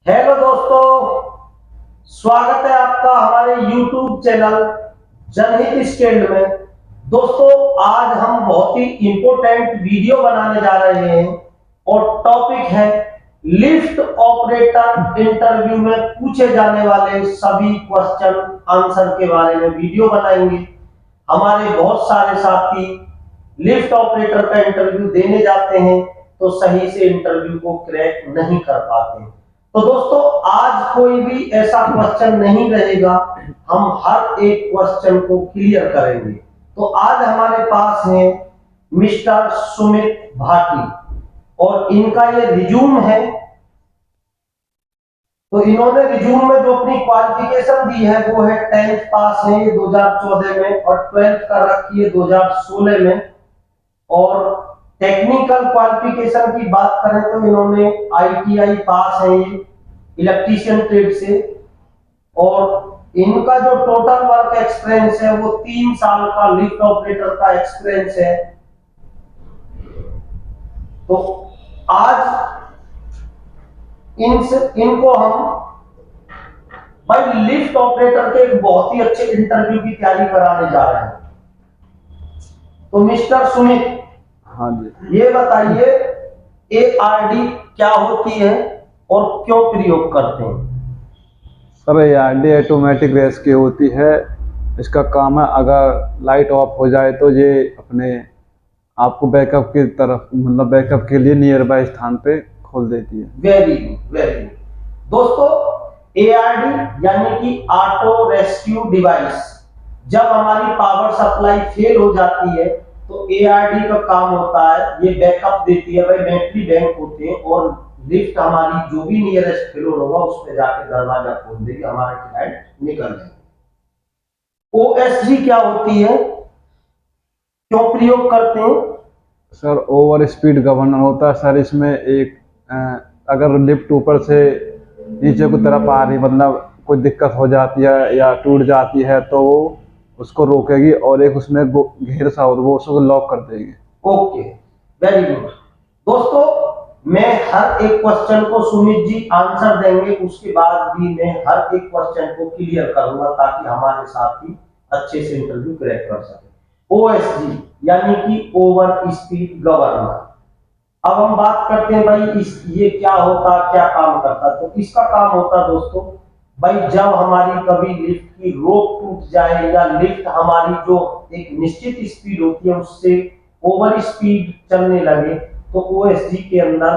Hello दोस्तों, स्वागत है आपका हमारे YouTube चैनल जनहित स्टैंड में। दोस्तों, आज हम बहुत ही इंपॉर्टेंट वीडियो बनाने जा रहे हैं और टॉपिक है लिफ्ट ऑपरेटर इंटरव्यू में पूछे जाने वाले सभी क्वेश्चन आंसर के बारे में वीडियो बनाएंगे। हमारे बहुत सारे साथी लिफ्ट ऑपरेटर का इंटरव्यू देने जाते हैं तो सही से इंटरव्यू को क्रैक नहीं कर पाते। तो दोस्तों, आज कोई भी ऐसा क्वेश्चन नहीं रहेगा, हम हर एक क्वेश्चन को क्लियर करेंगे। तो आज हमारे पास हैं मिस्टर सुमित भाटी और इनका ये रिज्यूम है। तो इन्होंने रिज्यूम में जो अपनी क्वालिफिकेशन दी है वो है 10th पास है ये 2014 में और 12th कर रखी है 2016 में। और टेक्निकल क्वालिफिकेशन की बात करें तो इन्होंने आईटीआई पास है ये इलेक्ट्रीशियन ट्रेड से। और इनका जो टोटल वर्क एक्सपीरियंस है वो 3 साल का लिफ्ट ऑपरेटर का एक्सपीरियंस है। तो आज इनको हम भाई लिफ्ट ऑपरेटर के एक बहुत ही अच्छे इंटरव्यू की तैयारी कराने जा रहे हैं। तो मिस्टर सुमित, हाँ जी, ये बताइए एआरडी क्या होती है और क्यों प्रयोग करते हैं? सर ये आरडी ऑटोमेटिक रेस की होती है। इसका काम है अगर लाइट ऑफ हो जाए तो ये अपने आपको बैकअप की तरफ मतलब बैकअप के लिए नियर बाय स्थान पे खोल देती है। Very good, very good. दोस्तों, एआरडी यानी कि ऑटो रेस्क्यू डिवाइस, जब हमारी पावर सप्लाई फेल हो जाती है तो एआरडी का काम होता है ये बैकअप देती है। भाई बैटरी बैंक होते हैं और लिफ्ट हमारी जो भी नियरेस्ट फ्लोर होगा उस पे जाके दरवाजा खोल देगी, हमारा क्लाइंट निकल जाएगा। ओएसजी क्या होती है, क्यों प्रयोग करते हैं? सर ओवर स्पीड गवर्नर होता है सर। इसमें एक अगर लिफ्ट ऊपर से नीचे की तरफ आ रही मतलब कोई दिक्कत हो जाती है या टूट जाती है तो वो उसको रोकेगी और एक उसमें घेर सा हो वो उसको लॉक कर देगी। Okay, very good. दोस्तों, मैं हर एक क्वेश्चन को सुमित जी आंसर देंगे, उसके बाद भी मैं हर एक क्वेश्चन को क्लियर करूंगा ताकि हमारे साथी अच्छे से इंटरव्यू क्रैक कर सके। ओएसजी यानी कि ओवर स्पीड गवर्नर। अब हम बात करते हैं भाई ये क्या होता, क्या काम करता। तो इसका काम होता दोस्तों, भाई जब हमारी कभी लिफ्ट की रोप टूट जाए या लिफ्ट हमारी जो एक निश्चित स्पीड होती है उससे ओवर स्पीड चलने लगे तो ओएसजी के अंदर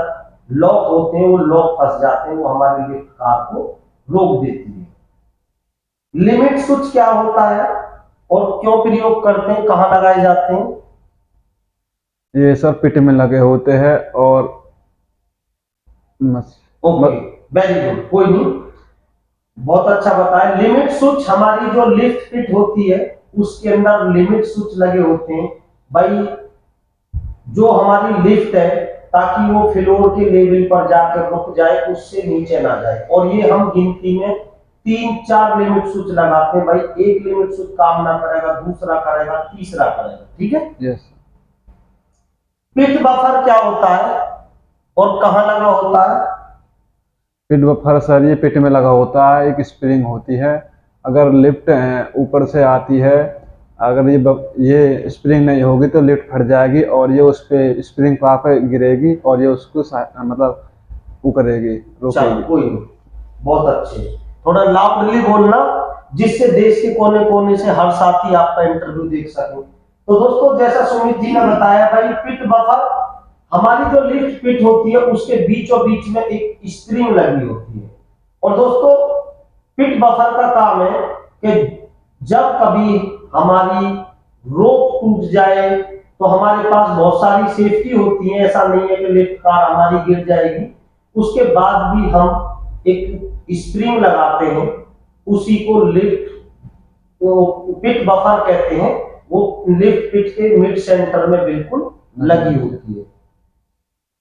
लॉक होते हैं, वो लॉक फंस जाते हैं, वो हमारी लिफ्ट कार को रोक देती है। लिमिट स्विच क्या होता है और क्यों प्रयोग करते हैं, कहां लगाए जाते हैं? ये सब पिट में लगे होते हैं और ओके, वेरी गुड, कोई नहीं, बहुत अच्छा बताया। लिमिट स्विच हमारी जो लिफ्ट पिट होती है उसके अंदर लिमिट स्विच लगे होते हैं भाई, जो हमारी लिफ्ट है ताकि वो फ्लोर के लेवल पर जाकर रुक जाए, उससे नीचे ना जाए। और ये हम गिनती में 3-4 लिमिट स्विच लगाते हैं भाई। एक लिमिट स्विच काम ना करेगा, दूसरा करेगा, तीसरा करेगा, ठीक है। यस। पिट बफर क्या होता है और कहां लगा होता है? पिट बफर सर ये पिट में लगा होता है, एक स्प्रिंग होती है। अगर लिफ्ट ऊपर से आती है, अगर ये स्प्रिंग नहीं होगी तो लिफ्ट फट जाएगी और ये उस पे स्प्रिंग वहाँ पे गिरेगी और ये उसको मतलब वो करेगी, रोकेगी। कोई नहीं, बहुत अच्छे। थोड़ा लाउडली बोलना जिससे देश के कोने कोने से हर साथी आपका इंटरव्यू देख सके। तो दोस्तों, जैसा सुमित जी ने बताया भाई, पिट बफर हमारी जो लिफ्ट पिट होती है उसके बीचों बीच में एक स्प्रिंग लगी होती है। और दोस्तों, पिट बफर का काम है कि जब कभी हमारी रोप टूट जाए तो हमारे पास बहुत सारी सेफ्टी होती है, ऐसा नहीं है कि लिफ्ट कार हमारी गिर जाएगी, उसके बाद भी हम एक स्प्रिंग लगाते हैं, उसी को लिफ्ट पिट बफर कहते हैं। वो लिफ्ट पिट के मिड सेंटर में बिल्कुल लगी होती है।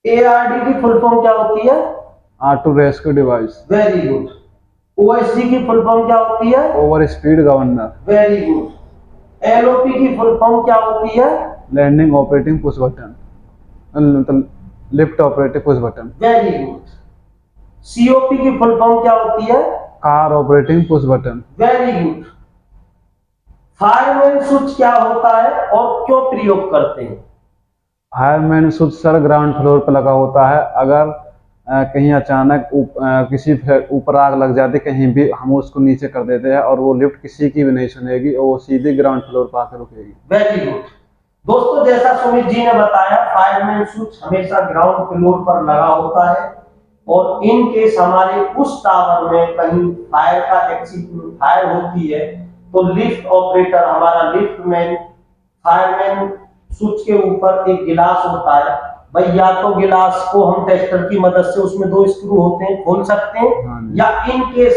एआरडी की फुल फॉर्म क्या होती है? Auto rescue device. Very good. OSG की फुल फॉर्म क्या होती है? Over speed governor. Very good. LOP की फुल फॉर्म क्या होती है? लैंडिंग ऑपरेटिंग पुश बटन, मतलब lift operating push button. Very good. COP की फुल फॉर्म क्या होती है? Car operating push button. Very good. Fireman switch क्या होता है और क्यों प्रयोग करते हैं? Fireman switch sir ground floor पर लगा होता है। अगर कहीं अचानक किसी ऊपर आग लग जाती कहीं भी, हम उसको नीचे कर देते हैं और वो लिफ्ट किसी की भी नहीं सुनेगी और वो सीधे ग्राउंड फ्लोर पर आकर रुकेगी। Very good. दोस्तों जैसा सुमित जी ने बताया, फायरमैन स्विच हमेशा ग्राउंड फ्लोर पर लगा होता है और इन केस हमारे उस टावर में कहीं फायर होती है तो लिफ्ट ऑपरेटर, हमारा लिफ्ट मैन, फायरमैन स्विच के ऊपर एक गिलास होता है भाई, या तो गिलास को हम टेस्टर की मदद से, उसमें 2 स्क्रू होते हैं, खोल सकते हैं, या इन केस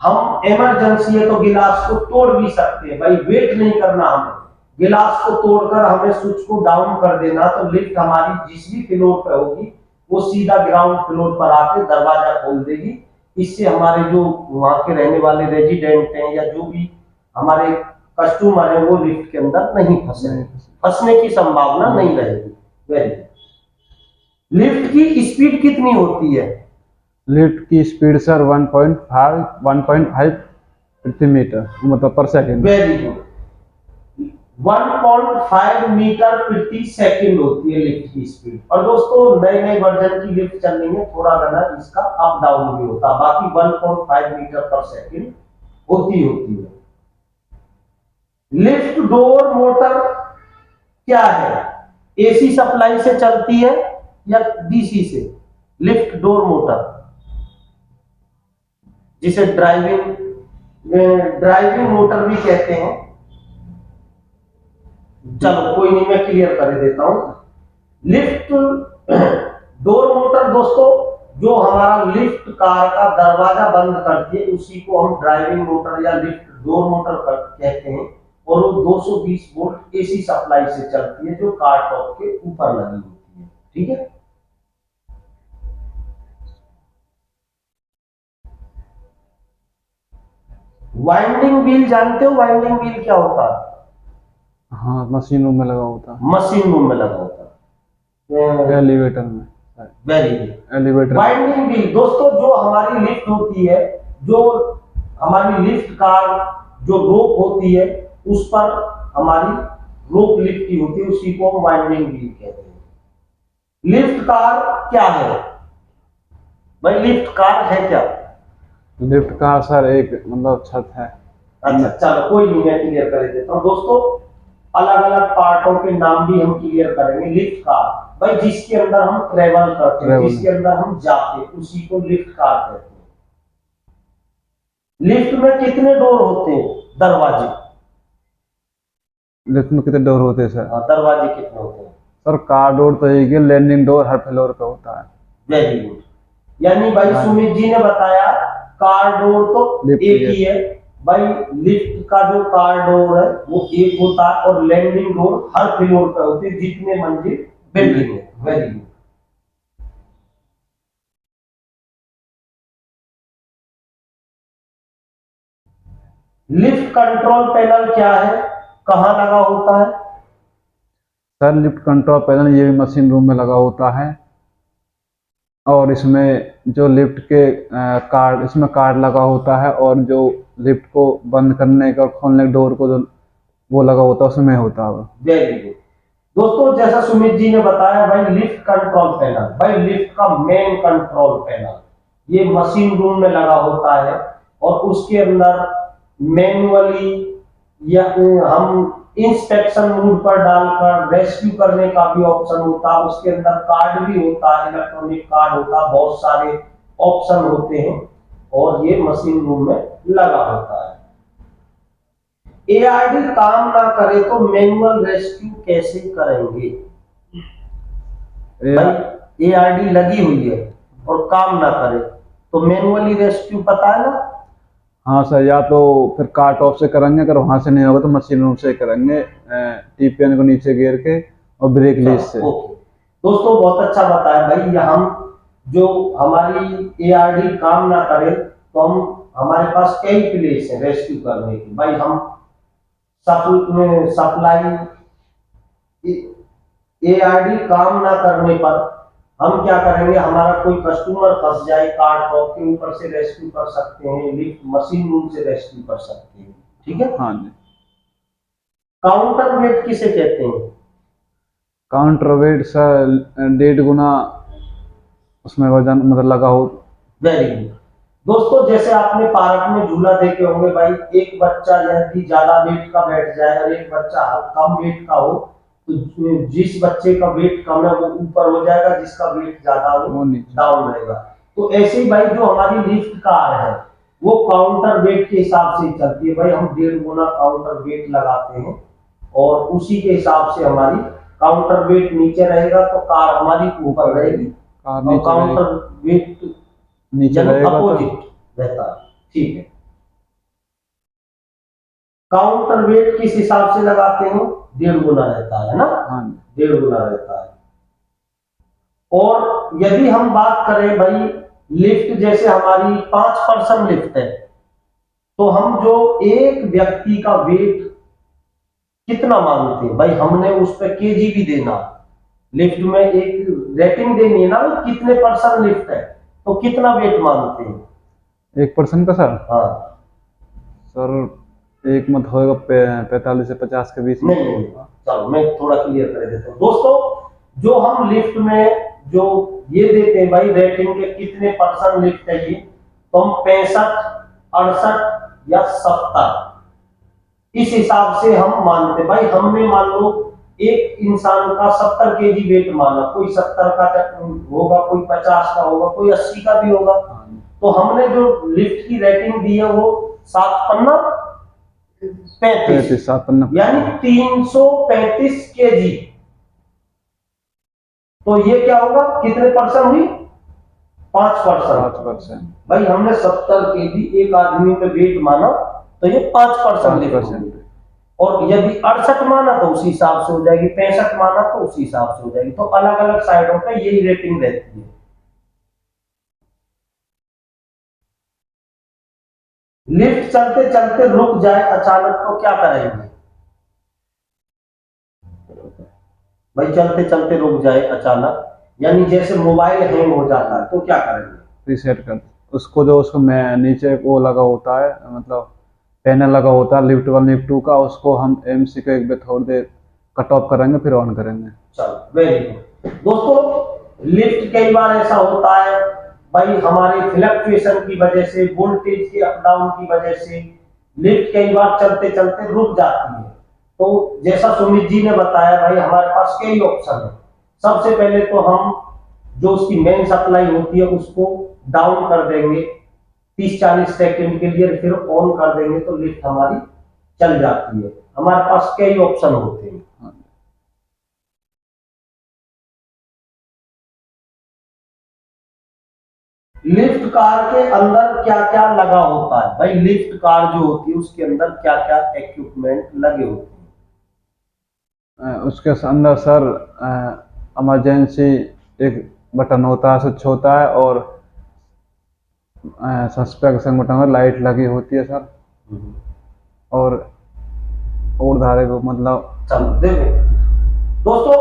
हम इमरजेंसी है तो गिलास को तोड़ भी सकते हैं भाई, वेट नहीं करना हमें, गिलास को तोड़कर हमें स्विच को डाउन कर देना तो लिफ्ट हमारी जिस भी फ्लोर पे होगी वो सीधा ग्राउंड फ्लोर पर आके दरवाजा खोल देगी। इससे हमारे जो वहां के रहने वाले रेजिडेंट हैं या जो भी हमारे कस्टमर है वो लिफ्ट के अंदर नहीं फंसने की संभावना नहीं रहेगी। वेरी। लिफ्ट की स्पीड कितनी होती है? लिफ्ट की स्पीड सर 1.5 प्रति मीटर, मतलब पर सेकंड। Very good. 1.5 मीटर प्रति सेकंड होती है लिफ्ट की स्पीड। और दोस्तों नए नए वर्जन की लिफ्ट चल रही है, थोड़ा घना इसका अप डाउन भी होता है, बाकी 1.5 मीटर पर सेकंड होती है। लिफ्ट डोर मोटर क्या है? एसी सप्लाई से चलती है या डीसी से? लिफ्ट डोर मोटर जिसे ड्राइविंग मोटर भी कहते हैं। चलो कोई नहीं, मैं क्लियर कर देता हूं। लिफ्ट डोर मोटर दोस्तों जो हमारा लिफ्ट कार का दरवाजा बंद करती है उसी को हम ड्राइविंग मोटर या लिफ्ट डोर मोटर कहते हैं और वो 220 वोल्ट एसी सप्लाई से चलती है जो कार टॉप के ऊपर लगी होती है। ठीक है। वाइंडिंग व्हील जानते हो? वाइंडिंग व्हील क्या होता है? हाँ, मशीन रूम में लगा होता है। मशीन रूम में लगा होता है, एलिवेटर में। Very good. Elevator. Winding wheel दोस्तों जो हमारी लिफ्ट होती है, जो हमारी लिफ्ट कार जो रोप होती है उस पर हमारी रोप लिफ्टी होती है, उसी को हम वाइंडिंग व्हील कहते हैं। लिफ्ट कार क्या है भाई? लिफ्ट कार है क्या? लिफ्ट का सर एक मतलब छत है। अच्छा चलो कोई नहीं, मैं क्लियर कर देता हूँ। दोस्तों अलग अलग पार्टों के नाम भी हम क्लियर करेंगे। लिफ्ट कार भाई जिसके अंदर हम ट्रेवल करते हैं, जिसके अंदर हम जाते हैं उसी को लिफ्ट कार कहते हैं। लिफ्ट में कितने डोर होते हैं? दरवाजे। लिफ्ट में कितने डोर होते हैं सर? दरवाजे कितने होते हैं? सर कार डोर तो एक है, लैंडिंग डोर हर फ्लोर पे होता है। Very good. यानी भाई सुमित जी ने बताया कार डोर तो एक ही है भाई, लिफ्ट का जो कार डोर है वो एक होता है और लैंडिंग डोर हर फ्लोर पे होती है जितने मंजिल बिल्डिंग है। Very good. Lift control panel क्या है? कहां लगा होता है? सर लिफ्ट कंट्रोल पैनल ये भी मशीन रूम में लगा होता है और इसमें जो लिफ्ट के कार्ड, इसमें कार्ड लगा होता है और जो लिफ्ट को बंद करने का और खोलने के डोर को जो वो लगा होता है उसमें होता है। Very good. दोस्तों जैसा सुमित जी ने बताया भाई लिफ्ट कंट्रोल पैनल, भाई लिफ्ट का मेन कंट्रोल पैनल ये मशीन रूम में लगा होता है और उसके अंदर मैनुअली या हम इंस्पेक्शन मोड पर डालकर रेस्क्यू करने का भी ऑप्शन होता है। उसके अंदर कार्ड भी होता है, इलेक्ट्रॉनिक कार्ड होता है, बहुत सारे ऑप्शन होते हैं और ये मशीन रूम में लगा होता है। एआरडी काम ना करे तो मैनुअल रेस्क्यू कैसे करेंगे? भाई एआरडी लगी हुई है और काम ना करे तो मैनुअली रेस्क्यू पता है ना? हाँ सर, या तो फिर कार्ट ऑफ से करेंगे, अगर वहां से नहीं होगा तो मशीन रूम से करेंगे, टीपीएन को नीचे गिर के और ब्रेक लीज से। दोस्तों बहुत अच्छा बताया भाई। हम जो हमारी एआरडी काम ना करे तो हम हमारे पास कई प्लेस है रेस्क्यू करने की भाई। हम सप्लाई एआरडी काम ना करने पर हम क्या करेंगे, हमारा कोई कस्टमर फंस जाए कार टॉप के ऊपर से रेस्क्यू कर सकते हैं, लिफ्ट मशीन रूम से रेस्क्यू कर सकते हैं। ठीक है। हाँ जी। काउंटर वेट किसे कहते हैं? काउंटर वेट सर 1.5 गुना उसमें वजन मतलब लगा हो। Very good. दोस्तों जैसे आपने पार्क में झूला देखे होंगे भाई, एक बच्चा यदि ज्यादा वेट का बैठ जाए और एक बच्चा कम वेट का हो, तो जिस बच्चे का वेट कम है वो ऊपर हो जाएगा, जिसका वेट ज्यादा हो वो नीचे। डाउन रहेगा। तो ऐसे ही भाई जो हमारी लिफ्ट कार है वो काउंटर वेट के हिसाब से चलती है भाई, हम 1.5 गुना काउंटर वेट लगाते हैं और उसी के हिसाब से हमारी काउंटर वेट नीचे रहेगा तो कार हमारी ऊपर रहेगी, कार और नीचे काउंटर वेट नीचे यानी रहेगा तो अपोजिट रहता है। ठीक है। काउंटर वेट किस हिसाब से लगाते हो? 1.5 गुना रहता है ना, हाँ 1.5 गुना रहता है। और यदि हम बात करें भाई लिफ्ट, जैसे हमारी 5 पर्सन लिफ्ट है, तो हम जो एक व्यक्ति का वेट कितना मानते हैं भाई, हमने उस पर केजी भी देना, लिफ्ट में एक रेटिंग देनी है ना, कितने पर्सन लिफ्ट है तो कितना वेट मानते हैं? 1% का सर। हाँ। सर एक मत होएगा 45 से 50 के बीच में। नहीं, चलो मैं थोड़ा क्लियर कर देता हूँ। दोस्तों जो हम लिफ्ट में जो ये देते हैं भाई रेटिंग के कितने पर्सन लिफ्ट है ये, तो हम 65, 68 या 70 इस हिसाब से हम मानते भाई। हमने मान लो एक इंसान का 70 केजी वेट माना, कोई 70 का होगा, कोई 50 का होगा, कोई 80 का भी होगा, तो हमने जो लिफ्ट की रेटिंग दी है वो 7 पन्ना 35 यानी 335 केजी। तो ये क्या होगा, कितने पर्सन हुई? 5%। 5%। भाई हमने 70 केजी एक आदमी पे वेट माना तो ये 5% लिफ्ट होगी। और यदि 68 माना तो उसी हिसाब से हो जाएगी, 65 माना तो उसी हिसाब से हो जाएगी। तो अलग अलग साइडों पे यही रेटिंग रहती है। लिफ्ट चलते चलते रुक जाए अचानक तो क्या करेंगे भाई? चलते चलते रुक जाए अचानक, यानी जैसे मोबाइल हैंग हो जाता है तो क्या करेंगे? रीसेट कर उसको, जो उसको मैं नीचे वो लगा होता है मतलब पैनल लगा होता है लिफ्ट 1 लिफ्ट 2 का, उसको हम एमसी को एक बार थोड़ी देर कट ऑफ करेंगे फिर ऑन करेंगे। चलो वेरी गुड। दोस्तों लिफ्ट कई बार ऐसा होता है भाई, हमारे फ्लक्चुएशन की वजह से, वोल्टेज के अप डाउन की वजह से लिफ्ट कई बार चलते चलते रुक जाती है। तो जैसा सुमित जी ने बताया भाई, हमारे पास कई ऑप्शन है। सबसे पहले तो हम जो उसकी मेन सप्लाई होती है उसको डाउन कर देंगे 30-40 सेकंड के लिए, फिर ऑन कर देंगे तो लिफ्ट हमारी चल जाती है। हमारे पास कई ऑप्शन होते हैं। लिफ्ट कार के अंदर क्या क्या लगा होता है भाई? लिफ्ट कार जो होती है उसके अंदर क्या क्या इक्विपमेंट लगे होते हैं? उसके अंदर सर इमरजेंसी एक बटन होता है, स्विच होता है, और सस्पेंशन बटन में लाइट लगी होती है सर, और धारे को मतलब। चलो देखो दोस्तों,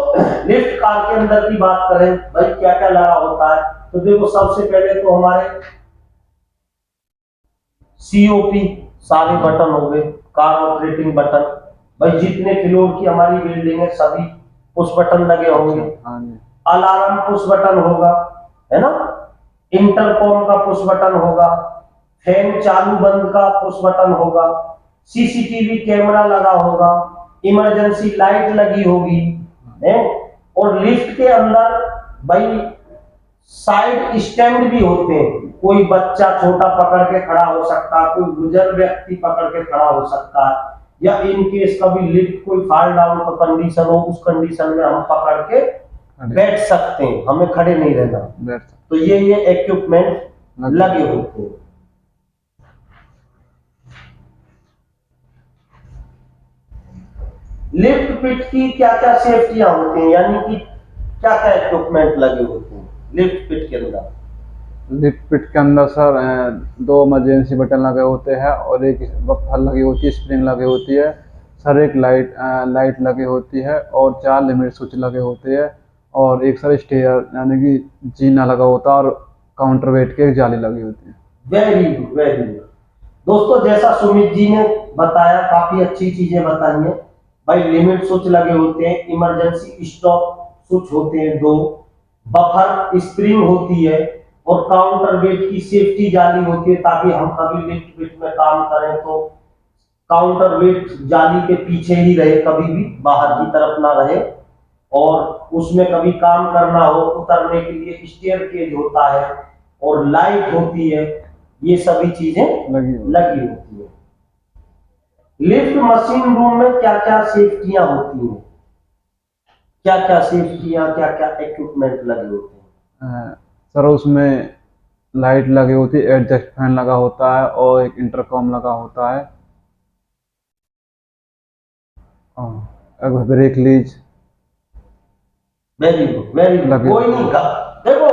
लिफ्ट कार के अंदर की बात करें भाई क्या क्या लगा होता है, तो देखो सबसे पहले तो हमारे सीओपी सारे बटन हो गए, कार ऑपरेटिंग बटन। भाई जितने फ्लोर की हमारी बिल्डिंग है सभी पुश बटन लगे होंगे। अलार्म पुश बटन होगा, है ना, इंटरकॉम का पुश बटन होगा, फैन चालू बंद का पुश बटन होगा, सीसीटीवी कैमरा लगा होगा, इमरजेंसी लाइट लगी होगी है। और लिफ्ट के अंदर भाई साइड स्टैंड भी होते हैं, कोई बच्चा छोटा पकड़ के खड़ा हो सकता है, कोई बुजुर्ग व्यक्ति पकड़ के खड़ा हो सकता है, या इन केस कभी लिफ्ट कोई फॉल डाउन का कंडीशन हो, उस कंडीशन में हम पकड़ के बैठ सकते हैं, हमें खड़े नहीं रहना। तो ये इक्विपमेंट लगे होते हैं। लिफ्ट पिट की क्या क्या सेफ्टियां होती हैं, यानी कि क्या क्या इक्विपमेंट लगे होते हैं लिफ्ट पिट के अंदर? लिफ्ट पिट के अंदर सर 2 इमरजेंसी बटन लगे होते हैं, और एक बफर लगी होती है, स्प्रिंग लगी होती है सर, एक लाइट लगी होती है, और 4 लिमिट स्विच लगे होते हैं, और एक साइड स्टेयर यानी कि जीना लगा होता है और काउंटर वेट की एक जाली लगी होती है। Very good, very good. दोस्तों जैसा सुमित जी ने बताया, काफी अच्छी चीजें बताई हैं भाई। लिमिट स्विच लगे होते हैं, इमरजेंसी स्टॉप स्विच होते हैं दो, बफर स्प्रिंग होती है, और काउंटर वेट की सेफ्टी जाली होती है, ताकि हम कभी लिफ्ट विफ्ट में काम करें तो काउंटर वेट जाली के पीछे ही रहे, कभी भी बाहर की तरफ ना रहे। और उसमें कभी काम करना हो, उतरने के लिए स्टेयर केज होता है और लाइट होती है, ये सभी चीजें लगी होती है। लिफ्ट मशीन रूम में क्या क्या सेफ्टियां होती हैं, क्या क्या सेफ्टियां, क्या क्या इक्विपमेंट लगे होते हैं? सर उसमें लाइट लगी होती है, एडजस्ट फैन लगा होता है और एक इंटरकॉम लगा होता है, ब्रेक लीज वेरी गुड, वेरी गुड। कोई नहीं, देखो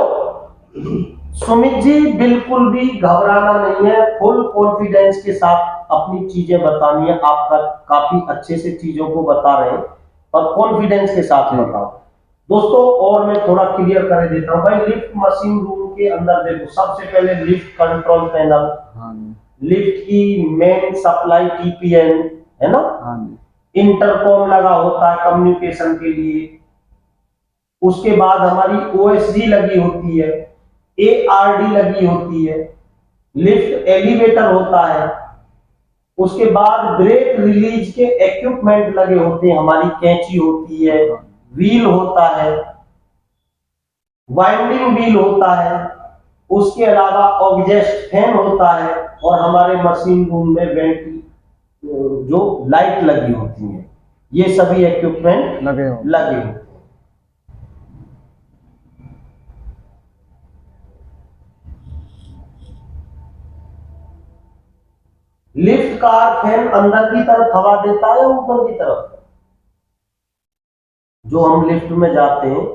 सुमित जी बिल्कुल भी घबराना नहीं है, फुल कॉन्फिडेंस के साथ अपनी चीजें बतानी है। आपका काफी अच्छे से चीजों को बता रहे हैं, और कॉन्फिडेंस के साथ बताओ दोस्तों। और मैं थोड़ा क्लियर कर देता हूँ भाई। लिफ्ट मशीन रूम के अंदर देखो, सबसे पहले लिफ्ट कंट्रोल पैनल, लिफ्ट की मेन सप्लाई टीपीएन है ना, इंटरकॉम लगा होता है कम्युनिकेशन के लिए। उसके बाद हमारी ओएसडी लगी होती है, एआरडी लगी होती है, लिफ्ट एलिवेटर होता है। उसके बाद ब्रेक रिलीज के इक्विपमेंट लगे होते हैं, हमारी कैंची होती है, व्हील होता है, वाइंडिंग व्हील होता है। उसके अलावा ऑग्जेस्ट फैन होता है, और हमारे मशीन रूम में वेंटी जो लाइट लगी होती है, ये सभी इक्विपमेंट लगे होते हैं। लिफ्ट कार फैन अंदर की तरफ हवा देता है या ऊपर की तरफ? जो हम लिफ्ट में जाते हैं,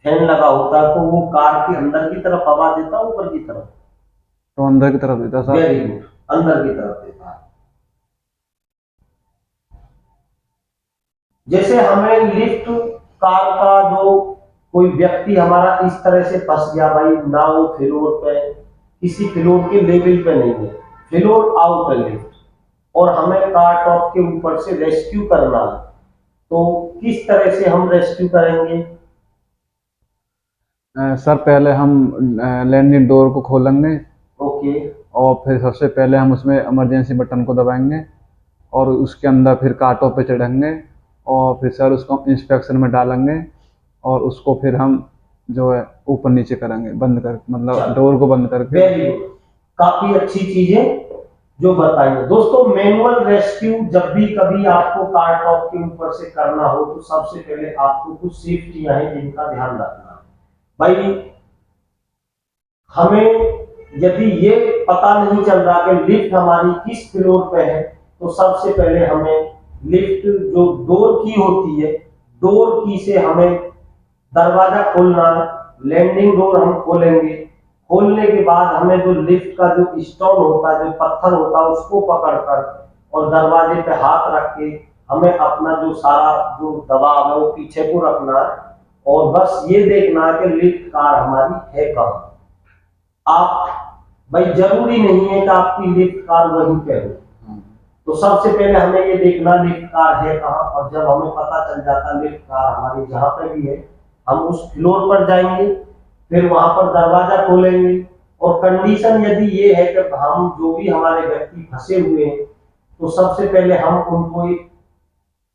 फैन लगा होता है, तो वो कार के अंदर की तरफ हवा देता है ऊपर की तरफ? तो अंदर की तरफ देता है। वेरी गुड, अंदर की तरफ देता है। जैसे हमें लिफ्ट कार का जो कोई व्यक्ति हमारा इस तरह से फंस गया भाई, ना वो फ्लोर पे, किसी फ्लोर के लेवल पे नहीं है, फ्लोर आउट है लिफ्ट, और हमें कार टॉप के ऊपर से रेस्क्यू करना है, तो किस तरह से हम रेस्क्यू करेंगे? सर पहले हम लैंडिंग डोर को खोलेंगे, ओके, और फिर सबसे पहले हम उसमें इमरजेंसी बटन को दबाएंगे, और उसके अंदर फिर कांटों पे चढ़ेंगे, और फिर सर उसको इंस्पेक्शन में डालेंगे, और उसको फिर हम जो है ऊपर नीचे करेंगे, बंद कर, मतलब डोर को बंद करके। वेरी गुड, काफी अच्छी चीजें जो बताइए दोस्तों। मैनुअल रेस्क्यू जब भी कभी आपको कार टॉप के ऊपर से करना हो, तो सबसे पहले आपको कुछ सेफ्टियां हैं जिनका ध्यान रखना है भाई। हमें यदि ये पता नहीं चल रहा कि लिफ्ट हमारी किस फ्लोर पे है, तो सबसे पहले हमें लिफ्ट जो डोर की होती है, डोर की से हमें दरवाजा खोलना है। लैंडिंग डोर हम खोलेंगे, खोलने के बाद हमें जो लिफ्ट का जो स्टोन होता है, जो पत्थर होता है, उसको पकड़कर और दरवाजे पे हाथ रख के हमें अपना जो सारा जो दबाव है वो पीछे को रखना है, और बस ये देखना है कि लिफ्ट कार हमारी है कहाँ। आप भाई जरूरी नहीं है कि आपकी लिफ्ट कार वहीं पे हो, तो सबसे पहले हमें ये देखना लिफ्ट कार है कहाँ। और जब हमें पता चल जाता लिफ्ट कार हमारी जहाँ पे भी है, हम उस फ्लोर पर जाएंगे, फिर वहां पर दरवाजा खोलेंगे, और कंडीशन यदि ये है कि हम जो भी हमारे व्यक्ति फंसे हुए हैं, तो सबसे पहले हम उनको एक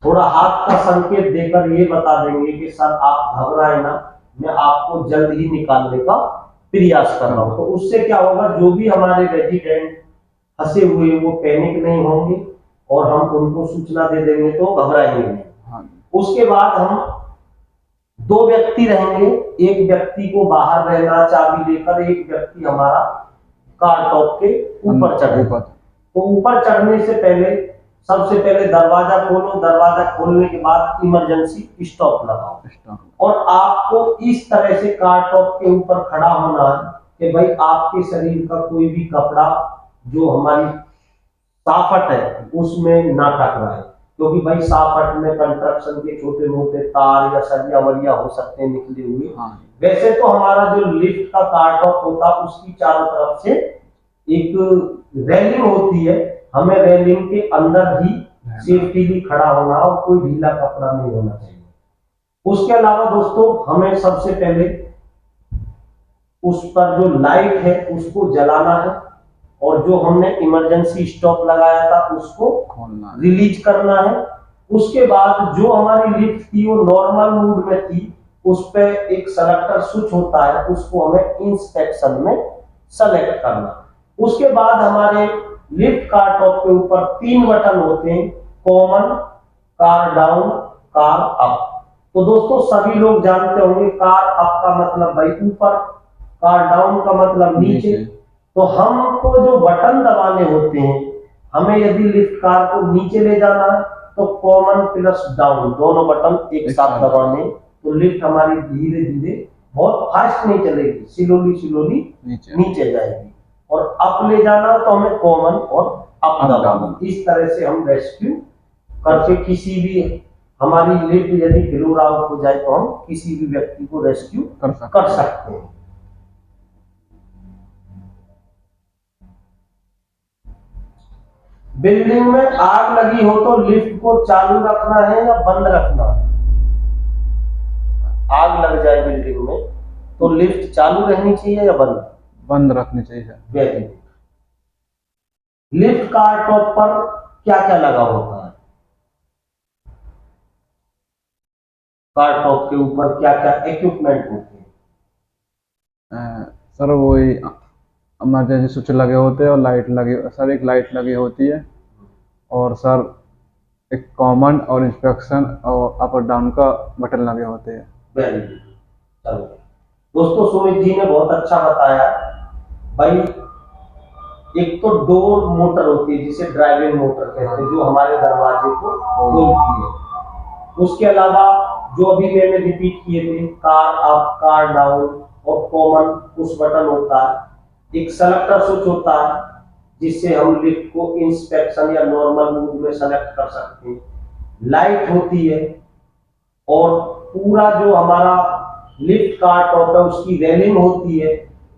थोड़ा हाथ का संकेत देकर ये बता देंगे कि सर आप घबराए ना, मैं आपको जल्द ही निकालने का प्रयास कर रहा हूँ। तो उससे क्या होगा, जो भी हमारे रेजिडेंट फंसे हुए वो पैनिक नहीं होंगे, और हम उनको सूचना दे देंगे तो घबराएंगे नहीं। उसके बाद हम दो व्यक्ति रहेंगे, एक व्यक्ति को बाहर रहना चाबी लेकर, एक व्यक्ति हमारा कार टॉप के ऊपर चढ़ेगा। तो ऊपर चढ़ने से पहले सबसे पहले दरवाजा खोलो, दरवाजा खोलने के बाद इमरजेंसी स्टॉप लगाओ, और आपको इस तरह से कार टॉप के ऊपर खड़ा होना है कि भाई आपके शरीर का कोई भी कपड़ा जो हमारी साफट है उसमें ना टकराए। क्योंकि भाई सापट में कंस्ट्रक्शन के छोटे मोटे तार या सरिया वरिया हो सकते हैं निकले हुए। हाँ वैसे तो हमारा जो लिफ्ट का कार टॉप होता है उसकी चारों तरफ से एक रेलिंग होती है, हमें रेलिंग के अंदर ही सेफ्टीली खड़ा होना और कोई ढीला कपड़ा नहीं होना चाहिए। उसके अलावा दोस्तों हमें सबसे पहले उस पर जो लाइट है उसको जलाना है और जो हमने इमरजेंसी स्टॉप लगाया था उसको खोलना है। रिलीज करना है। उसके बाद जो हमारी लिफ्ट थी वो नॉर्मल मूड में थी, उस पे एक सेलेक्टर स्विच होता है, उसको हमें इंस्पेक्शन में सेलेक्ट करना। उसके बाद हमारे लिफ्ट कार टॉप के ऊपर 3 बटन होते हैं, common, car down, car up. तो दोस्तों सभी लोग जानते होंगे कार अप का मतलब भाई ऊपर, कार डाउन का मतलब नीचे। तो हमको जो बटन दबाने होते हैं, हमें यदि लिफ्ट कार को नीचे ले जाना है तो कॉमन प्लस डाउन दोनों बटन एक साथ दबाने, तो लिफ्ट हमारी धीरे धीरे बहुत फास्ट नहीं चलेगी, स्लोली नीचे जाएगी। और अप ले जाना तो हमें कॉमन और अप दबाना। इस तरह से हम रेस्क्यू करके किसी भी, हमारी लिफ्ट यदि बिलो आउट हो जाए तो हम किसी भी व्यक्ति को रेस्क्यू कर सकते हैं। बिल्डिंग में आग लगी हो तो लिफ्ट को चालू रखना है या बंद रखना है? आग लग जाए बिल्डिंग में तो लिफ्ट चालू रहनी चाहिए या बंद? बंद रखनी चाहिए। Very good. Lift car top पर क्या क्या लगा होता है? कार टॉप के ऊपर क्या क्या इक्विपमेंट होते हैं? सर वही इमरजेंसी स्विच लगे होते हैं और लाइट लगी, सर एक लाइट लगी होती है और सर एक कॉमन और इंस्पेक्शन और अप और डाउन का बटन लगे होते हैं। Very good. चलो दोस्तों सुमित जी ने बहुत अच्छा बताया भाई। एक तो डोर मोटर होती है जिसे ड्राइविंग मोटर कहते हैं, जो हमारे दरवाजे को खोलती है। उसके अलावा जो अभी मैंने रिपीट किए थे, कार अप, कार डाउन और कॉमन पुश बटन होता है। एक सेलेक्टर स्विच होता है जिससे हम लिफ्ट को इंस्पेक्शन या नॉर्मल मूड में सेलेक्ट कर सकते हैं। लाइट होती है और पूरा जो हमारा लिफ्ट कार टॉप है उसकी रेलिंग होती है।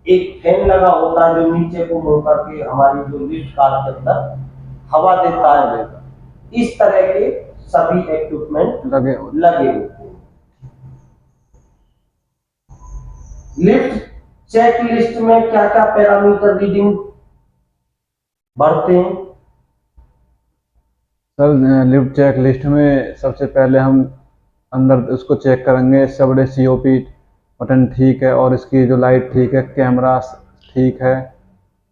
एक फैन लगा होता है जो नीचे को मुड़ करके हमारी जो लिफ्ट कार के अंदर हवा देता है। इस तरह के सभी इक्विपमेंट लगे होते हैं। लिफ्ट चेक लिस्ट में क्या क्या पैरामीटर रीडिंग भरते हैं? सर लिफ्ट चेक लिस्ट में सबसे पहले हम अंदर उसको चेक करेंगे, सब COP बटन ठीक है और इसकी जो लाइट ठीक है, कैमरा ठीक है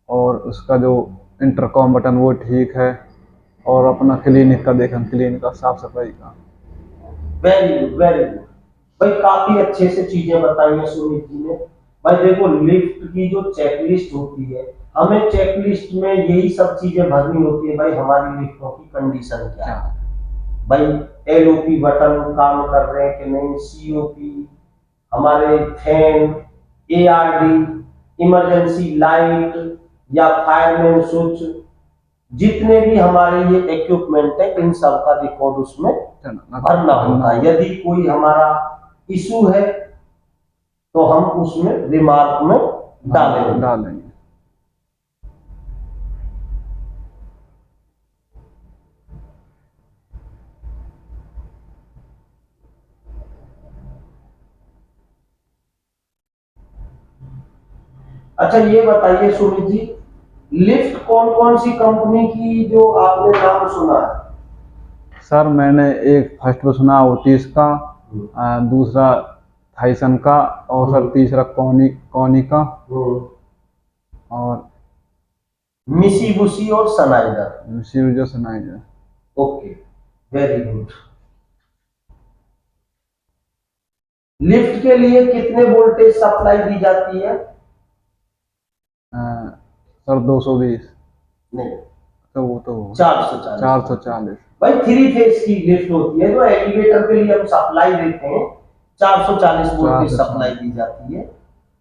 और उसका जो इंटरकॉम बटन वो ठीक है और अपना क्लिनिक का देखें, क्लिनिक का साफ सफाई का। वेरी गुड वेरी गुड भाई, काफी अच्छे से चीजें बताई हैं सुमित जी ने। भाई देखो लिफ्ट की जो चेकलिस्ट होती है, हमें चेकलिस्ट में यही सब चीजें भरनी होती है भाई। हमारी लिफ्टों की कंडीशन क्या है भाई, LOP बटन काम कर रहे हैं कि नहीं, COP, हमारे फैन, ARD, इमरजेंसी लाइट या फायरमैन स्विच, जितने भी हमारे ये इक्विपमेंट है इन सब का रिकॉर्ड उसमें भरना होता है। यदि कोई हमारा इशू है तो हम उसमें रिमार्क में डालेंगे। अच्छा ये बताइए सुमित जी, लिफ्ट कौन कौन सी कंपनी की जो आपने नाम सुना है? सर मैंने एक फर्स्ट में सुना ओटिस का, दूसरा थाइसन का और सर तीसरा कॉनी का और मिशिबुशी और Snyder. Okay very good. Lift के लिए कितने वोल्टेज सप्लाई दी जाती है? सर 220 नहीं तो वो तो 440 भाई। 3 फेज की लिफ्ट होती है, जो एलिवेटर के लिए हम सप्लाई देते हैं 440 वोल्टेज सप्लाई दी जाती है,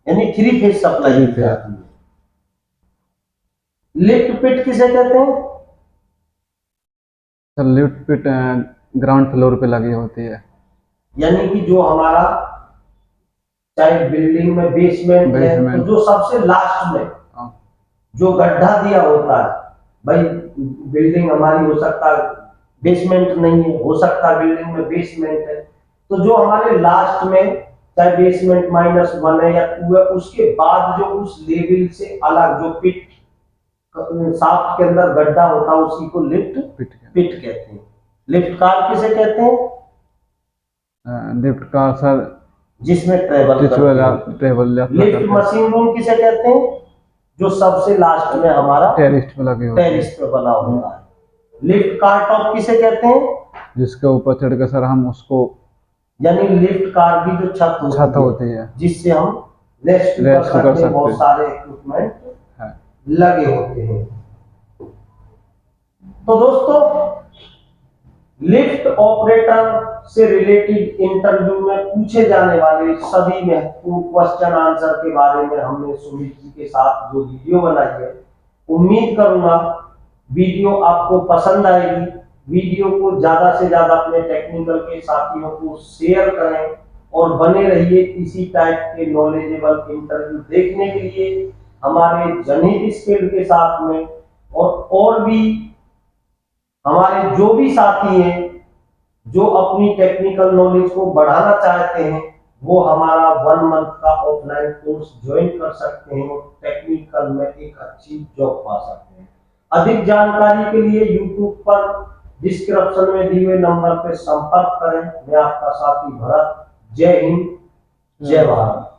यानी 3 फेज सप्लाई दी जाती है। लिफ्ट पिट किसे कहते हैं? सर लिफ्ट पिट ग्राउंड फ्लोर पे लगी होती है। यानी कि जो हमारा चाहे बिल्डिंग में बेसमेंट है तो बेसमेंट। जो सबसे लास्ट में हाँ, जो गड्ढा दिया होता है, भाई बिल्डिंग हमारी हो सकता है बेसमेंट नहीं है, हो सकता है बिल्डिंग में बेसमेंट है, तो जो हमारे लास्ट में चाहे बेसमेंट -1 है या 2 है, उसके बाद जो उस लेवल से अलग जो पिट शाफ्ट के अंदर गड्ढा होता है उसी को लिफ्ट पिट कहते हैं। लिफ्ट कार किसे कहते हैं? लिफ्ट कार सर जिसमें travel travel lift machine room किसे कहते हैं? जो सबसे लास्ट में हमारा टेरिस पे लगी होती है, टेरिस पे बना होता है। लिफ्ट कार टॉप किसे कहते हैं? जिसके ऊपर चढ़ के सर हम उसको यानी लिफ्ट कार की जो छत होती है जिससे हम रेस्ट कर सकते हैं, बहुत सारे इक्विपमेंट है। लगे होते हैं। तो दोस्तों, लिफ्ट ऑपरेटर से रिलेटेड इंटरव्यू में पूछे जाने वाले सभी महत्वपूर्ण क्वेश्चन आंसर के बारे में हमने सुमित जी के साथ जो वीडियो बनाई है, उम्मीद करूंगा वीडियो आपको पसंद आएगी। वीडियो को ज्यादा से ज्यादा अपने टेक्निकल के साथियों को शेयर करें और बने रहिए इसी टाइप के नॉलेजेबल इंटरव्यू देखने के लिए हमारे जनहित स्किल के साथ में। और भी हमारे जो भी साथी हैं जो अपनी टेक्निकल नॉलेज को बढ़ाना चाहते हैं, वो हमारा 1 मंथ का ऑफलाइन कोर्स ज्वाइन कर सकते हैं और टेक्निकल में एक अच्छी जॉब पा सकते हैं। अधिक जानकारी के लिए YouTube पर डिस्क्रिप्शन में दिए हुए नंबर पर संपर्क करें। मैं आपका साथी भरत। जय हिंद, जय भारत।